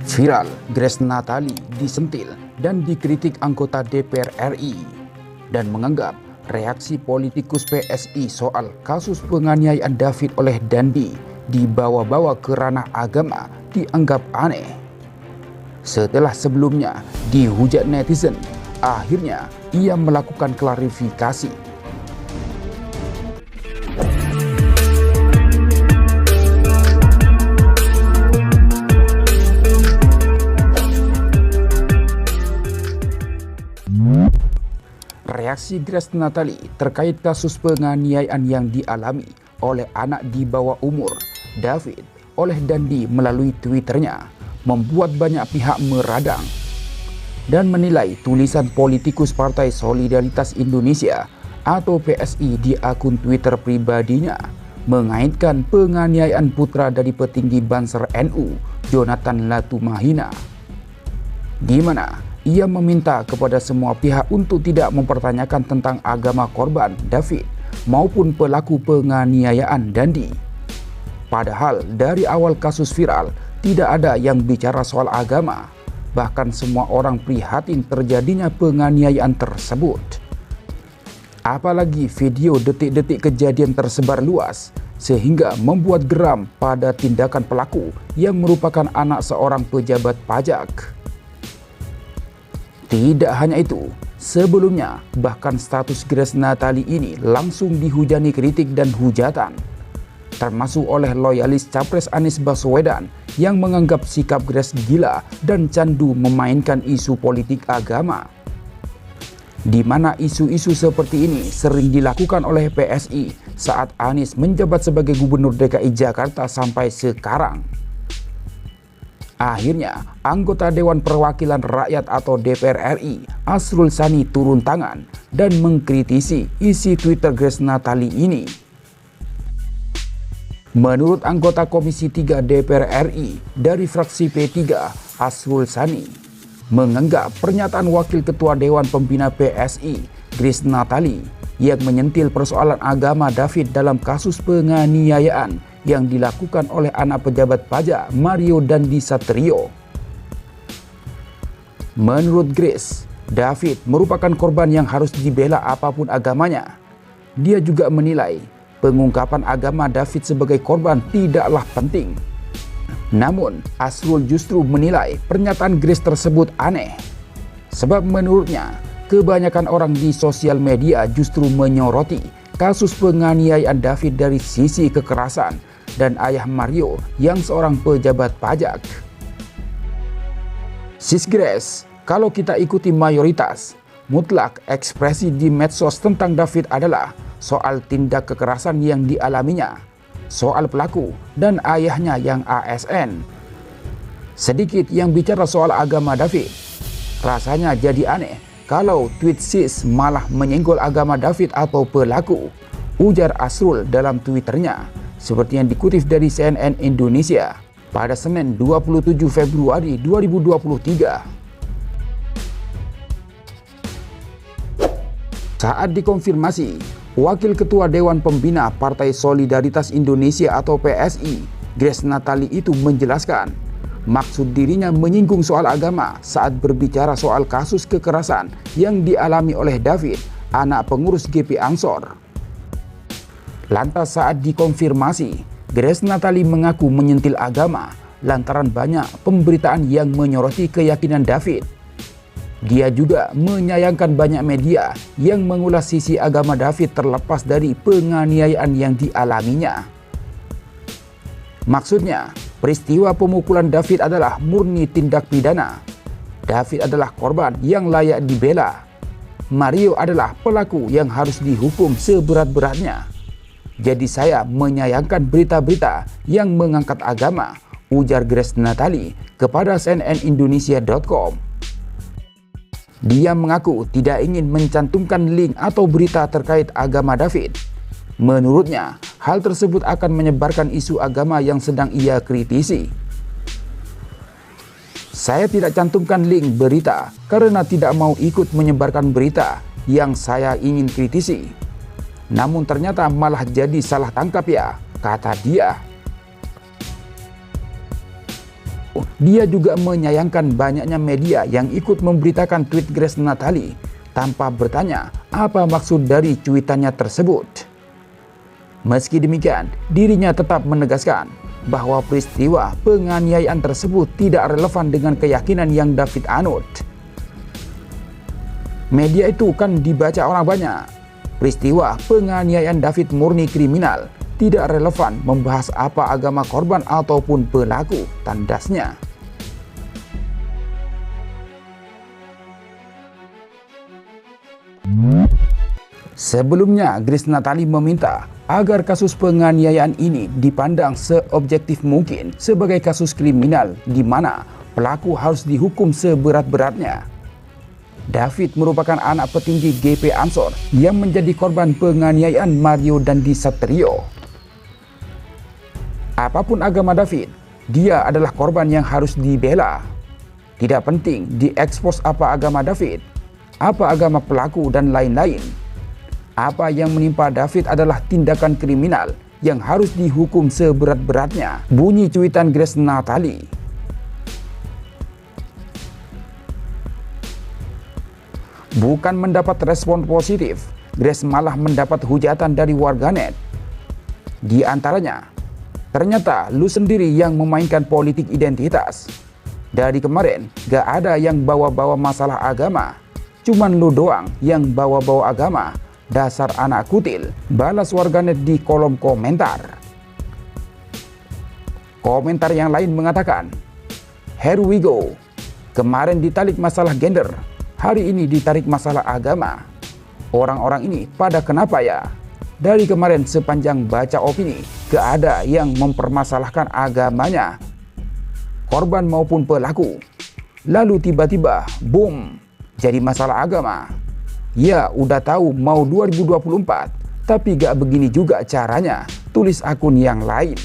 Viral, Grace Natali disentil dan dikritik anggota DPR RI dan menganggap reaksi politikus PSI soal kasus penganiayaan David oleh Dandi dibawa-bawa ke ranah agama dianggap aneh. Setelah sebelumnya dihujat netizen, akhirnya ia melakukan klarifikasi. Reaksi Grace Natali terkait kasus penganiayaan yang dialami oleh anak di bawah umur David oleh Dandi melalui Twitternya membuat banyak pihak meradang dan menilai tulisan politikus Partai Solidaritas Indonesia atau PSI di akun Twitter pribadinya mengaitkan penganiayaan putra dari petinggi Banser NU Jonathan Latumahina, di mana ia meminta kepada semua pihak untuk tidak mempertanyakan tentang agama korban David maupun pelaku penganiayaan Dandi. Padahal dari awal kasus viral tidak ada yang bicara soal agama, bahkan semua orang prihatin terjadinya penganiayaan tersebut. Apalagi video detik-detik kejadian tersebar luas sehingga membuat geram pada tindakan pelaku yang merupakan anak seorang pejabat pajak. Tidak hanya itu, sebelumnya bahkan status Grace Natali ini langsung dihujani kritik dan hujatan, termasuk oleh loyalis Capres Anies Baswedan yang menganggap sikap Grace gila dan candu memainkan isu politik agama, di mana isu-isu seperti ini sering dilakukan oleh PSI saat Anies menjabat sebagai Gubernur DKI Jakarta sampai sekarang. Akhirnya, anggota Dewan Perwakilan Rakyat atau DPR RI, Asrul Sani turun tangan dan mengkritisi isi Twitter Grace Natali ini. Menurut anggota Komisi 3 DPR RI dari fraksi P3, Asrul Sani menganggap pernyataan Wakil Ketua Dewan Pembina PSI, Grace Natali, yang menyentil persoalan agama David dalam kasus penganiayaan yang dilakukan oleh anak pejabat pajak Mario Dandi Satrio. Menurut Grace, David merupakan korban yang harus dibela apapun agamanya. Dia juga menilai pengungkapan agama David sebagai korban tidaklah penting. Namun, Asrul justru menilai pernyataan Grace tersebut aneh. Sebab menurutnya, kebanyakan orang di sosial media justru menyoroti kasus penganiayaan David dari sisi kekerasan dan ayah Mario yang seorang pejabat pajak. Sis Grace, kalau kita ikuti mayoritas, mutlak ekspresi di medsos tentang David adalah soal tindak kekerasan yang dialaminya, soal pelaku dan ayahnya yang ASN. Sedikit yang bicara soal agama David. Rasanya jadi aneh kalau tweet sis malah menyenggol agama David atau pelaku, ujar Asrul dalam Twitternya, seperti yang dikutip dari CNN Indonesia pada Senin 27 Februari 2023. Saat dikonfirmasi, Wakil Ketua Dewan Pembina Partai Solidaritas Indonesia atau PSI, Grace Natali itu menjelaskan maksud dirinya menyinggung soal agama saat berbicara soal kasus kekerasan yang dialami oleh David, anak pengurus GP Ansor. Lantas saat dikonfirmasi, Grace Natali mengaku menyentil agama lantaran banyak pemberitaan yang menyoroti keyakinan David. Dia juga menyayangkan banyak media yang mengulas sisi agama David terlepas dari penganiayaan yang dialaminya. Maksudnya, peristiwa pemukulan David adalah murni tindak pidana. David adalah korban yang layak dibela. Mario adalah pelaku yang harus dihukum seberat-beratnya. Jadi saya menyayangkan berita-berita yang mengangkat agama, ujar Grace Natali kepada cnnindonesia.com. Dia mengaku tidak ingin mencantumkan link atau berita terkait agama David. Menurutnya, hal tersebut akan menyebarkan isu agama yang sedang ia kritisi. Saya tidak cantumkan link berita karena tidak mau ikut menyebarkan berita yang saya ingin kritisi. Namun ternyata malah jadi salah tangkap ya, kata dia. Dia juga menyayangkan banyaknya media yang ikut memberitakan tweet Grace Natali tanpa bertanya apa maksud dari cuitannya tersebut. Meski demikian, dirinya tetap menegaskan bahwa peristiwa penganiayaan tersebut tidak relevan dengan keyakinan yang David anut. Media itu kan dibaca orang banyak. Peristiwa penganiayaan David murni kriminal, tidak relevan membahas apa agama korban ataupun pelaku, tandasnya. Sebelumnya, Grace Natali meminta agar kasus penganiayaan ini dipandang seobjektif mungkin sebagai kasus kriminal di mana pelaku harus dihukum seberat-beratnya. David merupakan anak petinggi GP Ansor yang menjadi korban penganiayaan Mario Dandi Satrio. Apapun agama David, dia adalah korban yang harus dibela. Tidak penting diekspos apa agama David, apa agama pelaku dan lain-lain. Apa yang menimpa David adalah tindakan kriminal yang harus dihukum seberat-beratnya, bunyi cuitan Grace Natali. Bukan mendapat respon positif, Grace malah mendapat hujatan dari warganet. Di antaranya, ternyata lu sendiri yang memainkan politik identitas. Dari kemarin gak ada yang bawa-bawa masalah agama, cuman lu doang yang bawa-bawa agama. Dasar anak kutil, balas warganet di kolom komentar. Komentar yang lain mengatakan, "Here we go. Kemarin ditarik masalah gender, hari ini ditarik masalah agama. Orang-orang ini pada kenapa ya? Dari kemarin sepanjang baca opini, gak ada yang mempermasalahkan agamanya, korban maupun pelaku. Lalu tiba-tiba, boom, jadi masalah agama. Ya udah tahu mau 2024, tapi gak begini juga caranya," tulis akun yang lain.